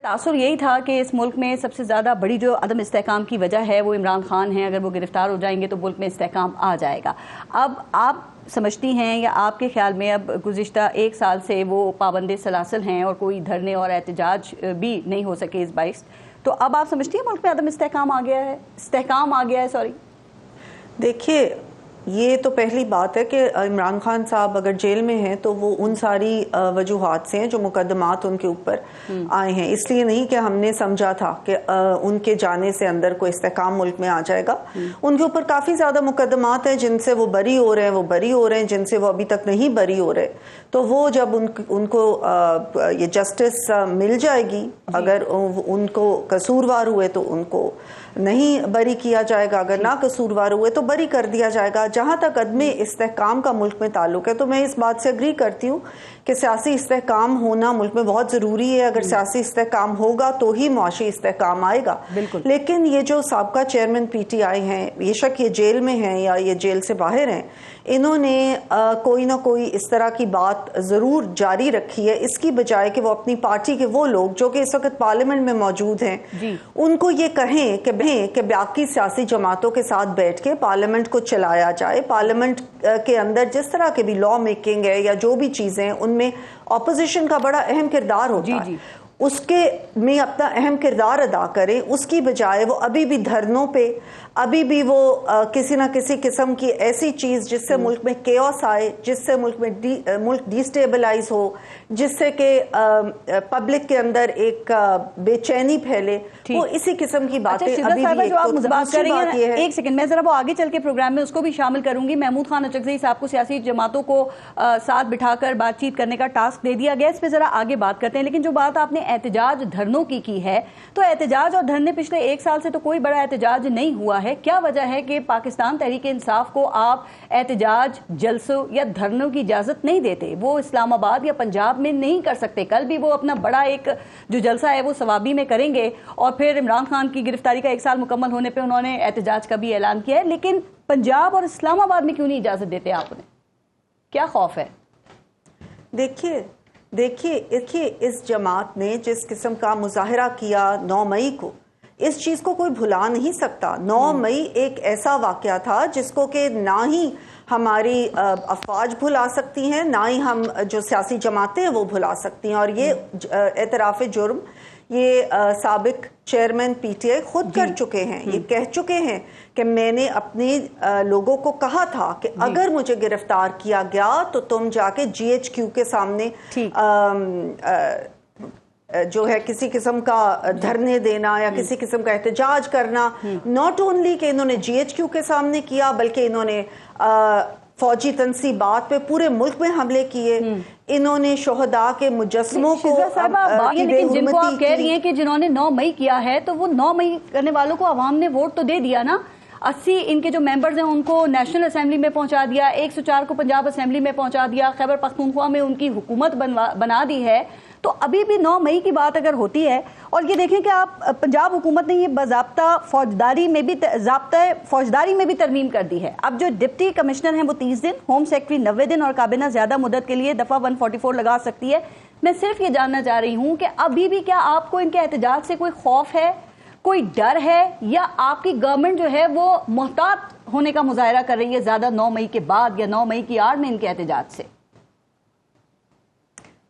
तासुर यही था कि इस मुल्क में सबसे ज़्यादा बड़ी जो अदम इस्तेहकाम की वजह है वो इमरान खान हैं, अगर वो गिरफ्तार हो जाएंगे तो मुल्क में इस्तेहकाम आ जाएगा। अब आप समझती हैं या आपके ख्याल में अब गुज़िश्ता एक साल से वो पाबंद सलासल हैं और कोई धरने और एहतजाज भी नहीं हो सके इस बाइस, तो अब आप समझती हैं मुल्क में अदम इस्तेहकाम आ गया है सॉरी? देखिए, ये तो पहली बात है कि इमरान खान साहब अगर जेल में हैं तो वो उन सारी वजूहात से हैं जो मुकदमात उनके ऊपर आए हैं, इसलिए नहीं कि हमने समझा था कि उनके जाने से अंदर कोई इस्तेहकाम मुल्क में आ जाएगा। उनके ऊपर काफ़ी ज़्यादा मुकदमात हैं जिनसे वो बरी हो रहे हैं, जिनसे वो अभी तक नहीं बरी हो रहे। तो वो जब उनको ये जस्टिस मिल जाएगी, अगर उनको कसूरवार हुए तो उनको नहीं बरी किया जाएगा, अगर ना कसूरवार हुए तो बरी कर दिया जाएगा। जहां तक अदम इस्तेहकाम का मुल्क में ताल्लुक है तो मैं इस बात से अग्री करती हूँ कि सियासी इस्तेहकाम होना मुल्क में बहुत ज़रूरी है। अगर सियासी इस्तेहकाम होगा तो ही मुआशी इस्तेहकाम आएगा। लेकिन ये जो साबका चेयरमैन PTI हैं, बेशक ये जेल में हैं या ये जेल से बाहर हैं, इन्होंने कोई ना कोई इस तरह की बात ज़रूर जारी रखी है, इसकी बजाय कि वो अपनी पार्टी के वो लोग जो कि इस वक्त पार्लियामेंट में मौजूद हैं उनको ये कहें कि बाकी सियासी जमातों के साथ बैठ के पार्लियामेंट को चलाया जाए। पार्लियामेंट के अंदर जिस तरह के भी लॉ मेकिंग है या जो भी चीज़ें हैं उनमें अपोजिशन का बड़ा अहम किरदार होता है, उसके में अपना अहम किरदार अदा करें। उसकी बजाय वो अभी भी धरनों पे, अभी भी वो किसी ना किसी किस्म की ऐसी चीज़ जिससे मुल्क में केओस आए, जिससे मुल्क डिस्टेबलाइज हो, जिससे कि पब्लिक के अंदर एक बेचैनी फैले, वो इसी किस्म की बातें अभी भी जो आप बात कर रही हैं। एक सेकंड, मैं जरा वो आगे चल के प्रोग्राम में उसको भी शामिल करूंगी। महमूद खान अचकज़ई साहब को सियासी जमातों को साथ बिठाकर बातचीत करने का टास्क दे दिया गया, इस पे जरा आगे बात करते हैं। लेकिन जो बात आपने एहतजाज धरनों की है, तो एहतजाज और धरने पिछले एक साल से तो कोई बड़ा एहतजाज नहीं हुआ है। क्या वजह है कि पाकिस्तान तहरीक इंसाफ को आप एहतजाज, जलसों या धरनों की इजाजत नहीं देते? वो इस्लामाबाद या पंजाब में नहीं कर सकते? कल भी वो अपना बड़ा एक जो जलसा है वो सवाबी में करेंगे और फिर इमरान खान की गिरफ्तारी का एक साल मुकम्मल होने पे उन्होंने एहतजाज का भी ऐलान किया है। लेकिन पंजाब और इस्लामाबाद में क्यों नहीं इजाजत देते आप उन्हें? क्या खौफ है? देखिए इस जमात ने जिस किस्म का मुजाहरा किया 9 मई को, इस चीज़ को कोई भुला नहीं सकता। 9 मई एक ऐसा वाक़या था जिसको कि ना ही हमारी अफवाज भुला सकती हैं, ना ही हम जो सियासी जमातें हैं वो भुला सकती हैं। और ये एतराफ़ जुर्म ये साबिक चेयरमैन PTI खुद कर चुके हैं। ये कह चुके हैं कि मैंने अपने लोगों को कहा था कि अगर मुझे गिरफ्तार किया गया तो तुम जाके GHQ के सामने जो है किसी किस्म का धरने देना या किसी किस्म का एहतजाज करना। नॉट ओनली कि इन्होंने GHQ के सामने किया, बल्कि इन्होंने फौजी तनसीबात पे पूरे मुल्क में हमले किए। इन्होंने शोहदा के मुजस्समों को, लेकिन जिनको आप कह रही हैं कि जिन्होंने 9 मई किया है, तो वो 9 मई करने वालों को अवाम ने वोट तो दे दिया ना। 80 इनके जो मेंबर्स हैं उनको नेशनल असेंबली में पहुंचा दिया, 104 को पंजाब असेंबली में पहुंचा दिया, खैबर पख्तूनख्वा में उनकी हुकूमत बना दी है। तो अभी भी 9 मई की बात अगर होती है, और ये देखें कि आप पंजाब हुकूमत ने ये बाज़ाब्ता फौजदारी में भी तरमीम कर दी है। अब जो डिप्टी कमिश्नर हैं वो 30 दिन, होम सेक्रेटरी 90 दिन और काबिना ज़्यादा मुद्दत के लिए दफ़ा 144 लगा सकती है। मैं सिर्फ ये जानना चाह रही हूँ कि अभी भी क्या आपको इनके एहतजाज से कोई खौफ है, कोई डर है, या आपकी गवर्नमेंट जो है वो मोहतात होने का मुजाहरा कर रही है ज़्यादा 9 मई के बाद या 9 मई की आड़ में इनके एहतजाज से?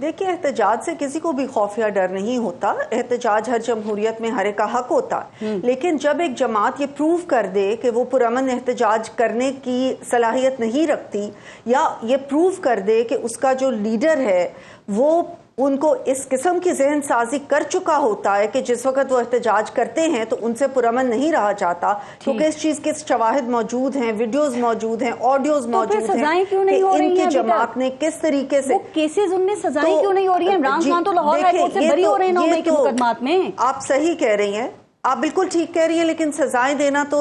देखिए, एहतजाज से किसी को भी खौफ या डर नहीं होता। एहतजाज हर जमहूरियत में हर एक का हक होता है। लेकिन जब एक जमात ये प्रूव कर दे कि वो पुरअमन एहतजाज करने की सलाहियत नहीं रखती, या ये प्रूव कर दे कि उसका जो लीडर है वो उनको इस किस्म की ज़हन साजी कर चुका होता है कि जिस वक्त वो एहतजाज करते हैं तो उनसे पुरअमन नहीं रहा जाता, क्योंकि इस चीज़ के शवाहिद मौजूद हैं, वीडियोस मौजूद हैं, ऑडियोज मौजूद हैं। सजाएं क्यों नहीं हो रही हैं? इनकी जमात ने किस तरीके से केसेस उनमें सजाएं क्यों नहीं हो रही हैं? इमरान खान तो लाहौर हाई कोर्ट से बरी हो रहे हैं 9 मई के मुकदमात में। आप सही कह रही हैं, आप बिल्कुल ठीक कह रही है, लेकिन सजाएं देना तो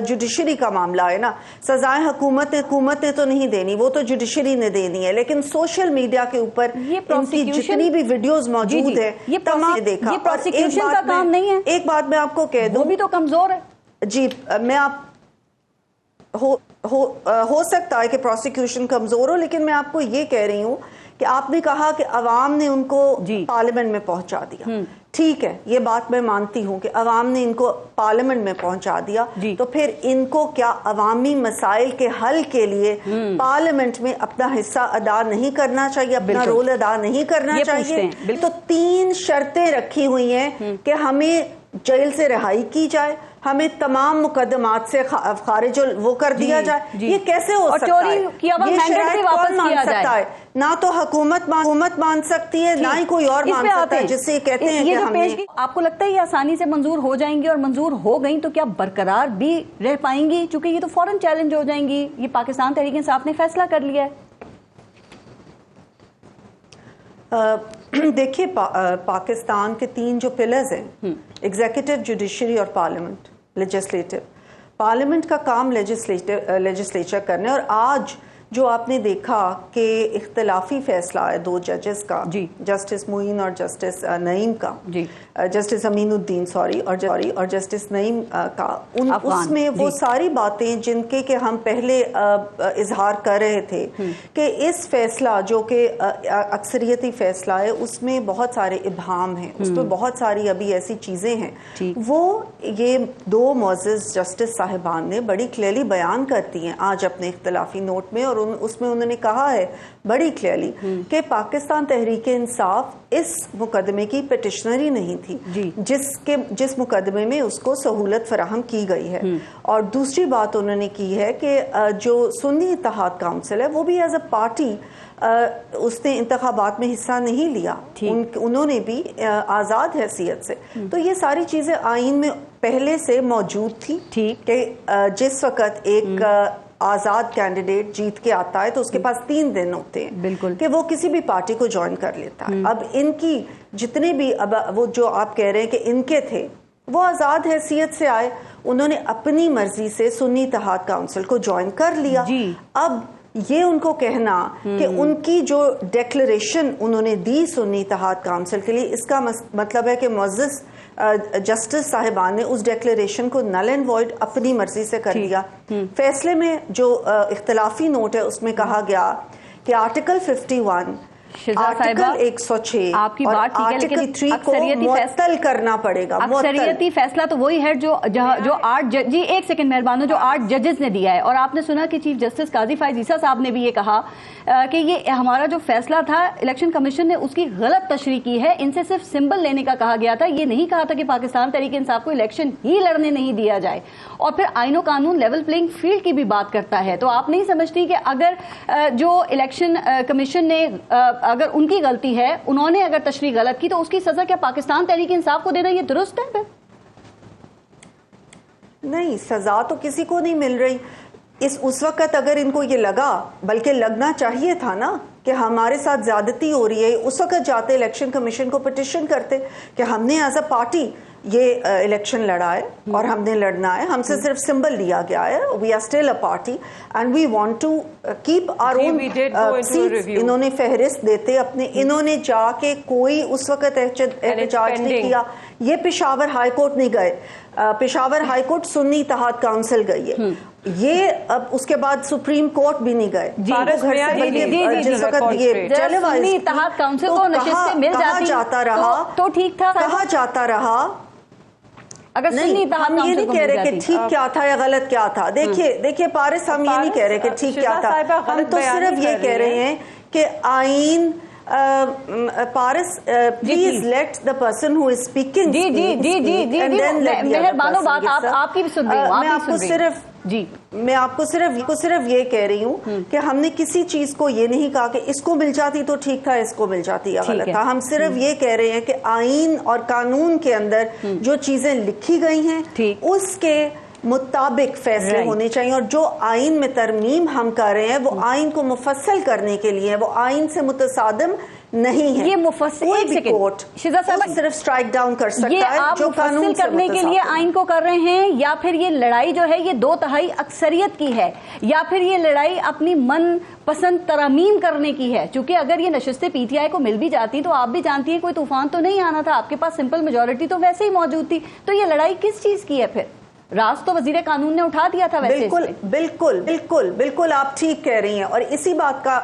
जुडिशरी का मामला है ना। सजाएं हुकूमत ने तो नहीं देनी, वो तो जुडिशरी ने देनी है। लेकिन सोशल मीडिया के ऊपर इनकी जितनी भी वीडियोस मौजूद है, ये तमाम देखा, ये प्रोसिक्यूशन का काम नहीं है। एक बात मैं आपको कह दूं, वो भी तो कमजोर है जी। मैं आप हो सकता है कि प्रोसिक्यूशन कमजोर हो, लेकिन मैं आपको ये कह रही हूँ کہ آپ نے کہا کہ عوام نے ان کو پارلیمنٹ میں پہنچا دیا. ٹھیک ہے, یہ بات میں مانتی ہوں کہ عوام نے ان کو پارلیمنٹ میں پہنچا دیا, تو پھر ان کو کیا عوامی مسائل کے حل کے لیے پارلیمنٹ میں اپنا حصہ ادا نہیں کرنا چاہیے, اپنا رول ادا نہیں کرنا چاہیے؟ تو 3 شرطیں رکھی ہوئی ہیں کہ ہمیں جیل سے رہائی کی جائے, ہمیں تمام مقدمات سے خارج وہ کر دیا جائے. یہ کیسے ہو سکتا ہے؟ یہ شرائط کون مان سکتا ہے؟ نہ تو حکومت مان سکتی ہے, نہ ہی کوئی اور مان سکتا ہے جس سے کہتے ہیں کہ ہم نے. آپ کو لگتا ہے یہ آسانی سے منظور ہو جائیں گی, اور منظور ہو گئیں تو کیا برقرار بھی رہ پائیں گی؟ چونکہ یہ تو فوراً چیلنج ہو جائیں گی. یہ پاکستان تحریک انصاف نے فیصلہ کر لیا ہے. دیکھیے, پاکستان کے 3 جو پلرز ہیں, ایگزیکٹو, جوڈیشری اور پارلیمنٹ, لیجسلیٹو. پارلیمنٹ کا کام لیجسلیچر کرنے, اور آج جو آپ نے دیکھا کہ اختلافی فیصلہ ہے 2 ججز کا, جسٹس معین اور جسٹس نعیم کا, جسٹس امین الدین اور جسٹس نعیم کا, اس میں وہ ساری باتیں جن کے کہ ہم پہلے اظہار کر رہے تھے کہ اس فیصلہ جو کہ اکثریتی فیصلہ ہے اس میں بہت سارے ابہام ہیں, اس میں بہت ساری ابھی ایسی چیزیں ہیں, وہ یہ 2 معزز جسٹس صاحبان نے بڑی کلیئرلی بیان کرتی ہیں آج اپنے اختلافی نوٹ میں, اور اس میں انہوں نے کہا ہے بڑی کلیئرلی کہ پاکستان تحریک انصاف اس مقدمے کی پیٹیشنری نہیں تھی جس مقدمے میں اس کو سہولت فراہم کی گئی ہے. اور دوسری بات انہوں نے کی ہے کہ جو سنی اتحاد کونسل ہے وہ بھی ایز اے پارٹی اس نے انتخابات میں حصہ نہیں لیا, انہوں نے بھی آزاد حیثیت سے. تو یہ ساری چیزیں آئین میں پہلے سے موجود تھی کہ جس وقت ایک آزاد کینڈیڈیٹ جیت کے آتا ہے تو اس کے پاس 3 دن ہوتے ہیں کہ وہ کسی بھی پارٹی کو جوائن کر لیتا ہے. اب ان کی جتنے بھی, اب وہ جو آپ کہہ رہے ہیں کہ ان کے تھے, وہ آزاد حیثیت سے آئے, انہوں نے اپنی مرضی سے سنی اتحاد کونسل کو جوائن کر لیا. اب یہ ان کو کہنا کہ ان کی جو ڈیکلریشن انہوں نے دی سنی اتحاد کونسل کے لیے, اس کا مطلب ہے کہ معزز جسٹس صاحبان نے اس ڈیکلریشن کو نل اینڈ وائڈ اپنی مرضی سے کر دیا. فیصلے میں جو اختلافی نوٹ ہے اس میں کہا گیا کہ آرٹیکل 51, آرٹیکل 106 آپ کی بات ٹھیک ہے, لیکن اکثریتی معطل کرنا پڑے گا. اکثریتی فیصلہ تو وہی ہے جو 8 جی 1 سیکنڈ مہربان, جو 8 ججز نے دیا ہے. اور آپ نے سنا کہ چیف جسٹس قاضی فائز عیسیٰ صاحب نے بھی یہ کہا کہ یہ ہمارا جو فیصلہ تھا الیکشن کمیشن نے اس کی غلط تشریح کی ہے, ان سے صرف سمبل لینے کا کہا گیا تھا, یہ نہیں کہا تھا کہ پاکستان تحریک انصاف کو الیکشن ہی لڑنے نہیں دیا جائے. اور پھر آئین و قانون لیول پلینگ فیلڈ کی بھی بات کرتا ہے. تو آپ نہیں سمجھتی کہ اگر جو الیکشن کمیشن نے, اگر ان کی غلطی ہے, انہوں نے اگر تشریح غلط کی, تو اس کی سزا کیا پاکستان تحریک انصاف کو دینا یہ درست ہے؟ پھر نہیں, سزا تو کسی کو نہیں مل رہی. اس وقت اگر ان کو یہ لگا, بلکہ لگنا چاہیے تھا نا کہ ہمارے ساتھ زیادتی ہو رہی ہے, اس وقت جاتے الیکشن کمیشن کو پٹیشن کرتے کہ ہم نے ایز اے پارٹی یہ الیکشن لڑا ہے اور ہم نے لڑنا ہے, ہم سے صرف سمبل لیا گیا ہے, we are still a party and we want to keep our own seats. انہوں نے فہرست دیتے اپنے, انہوں نے جا کے کوئی اس وقت احتجاج نہیں کیا. یہ پشاور ہائی کورٹ نہیں گئے, پشاور ہائی کورٹ سنی اتحاد کونسل گئی ہے, یہ اب اس کے بعد سپریم کورٹ بھی نہیں گئے. جس وقت یہ سنی اتحاد کونسل کو نشست سے مل جاتی تو ٹھیک تھا, کہا جاتا رہا. اگر سنی ہم یہ نہیں کہہ رہے کہ ٹھیک کیا تھا یا غلط کیا تھا. دیکھیے پارس, ہم یہ نہیں کہہ رہے کہ ٹھیک کیا تھا, ہم تو صرف یہ کہہ رہے ہیں کہ آئین پارس please let the person who is speaking. مہربانو بات آپ کی بھی سن رہی ہوں. میں آپ کو صرف یہ کہہ رہی ہوں کہ ہم نے کسی چیز کو یہ نہیں کہا کہ اس کو مل جاتی تو ٹھیک تھا, اس کو مل جاتی یا غلط تھا. ہم صرف یہ کہہ رہے ہیں کہ آئین اور قانون کے اندر جو چیزیں لکھی گئی ہیں اس کے مطابق فیصلے ہونے چاہیے, اور جو آئین میں ترمیم ہم کر رہے ہیں وہ آئین کو مفصل کرنے کے لیے, وہ آئین سے متصادم نہیں ہے. یہ مفصل کورٹ صرف اسٹرائک ڈاؤن کر سکتا ہے جو قانون کرنے کے لیے آئین کو کر رہے ہیں, یا پھر یہ لڑائی جو ہے یہ 2/3 اکثریت کی ہے, یا پھر یہ لڑائی اپنی من پسند ترامیم کرنے کی ہے. چونکہ اگر یہ نشستیں پی ٹی آئی کو مل بھی جاتی تو آپ بھی جانتی ہیں کوئی طوفان تو نہیں آنا تھا, آپ کے پاس سمپل میجورٹی تو ویسے ہی موجود تھی. تو یہ لڑائی کس چیز کی ہے پھر؟ راز تو وزیر قانون نے اٹھا دیا تھا ویسے. بالکل بالکل بالکل بالکل آپ ٹھیک کہہ رہی ہیں، اور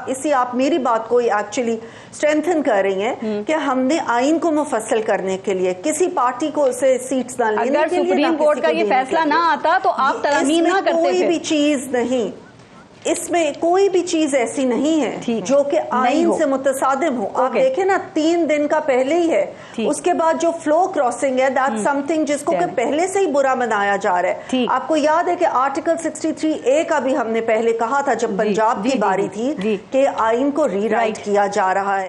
اسی آپ میری بات کو ایکچولی اسٹرینتھن کر رہی ہیں کہ ہم نے آئین کو مفصل کرنے کے لیے کسی پارٹی کو اسے سیٹس نہ لینے اگر کے لیے، سپریم کورٹ کا یہ فیصلہ نہ آتا تو آپ ترامیم نہ کرتے. کوئی بھی چیز نہیں، اس میں کوئی بھی چیز ایسی نہیں ہے جو کہ آئین سے متصادم ہو. آپ دیکھیں نا 3 دن کا پہلے ہی ہے، اس کے بعد جو فلو کراسنگ ہے دیٹ سم تھنگ جس کو کہ پہلے سے ہی برا منایا جا رہا ہے. آپ کو یاد ہے کہ آرٹیکل 63A کا بھی ہم نے پہلے کہا تھا جب پنجاب کی باری تھی کہ آئین کو ری رائٹ کیا جا رہا ہے.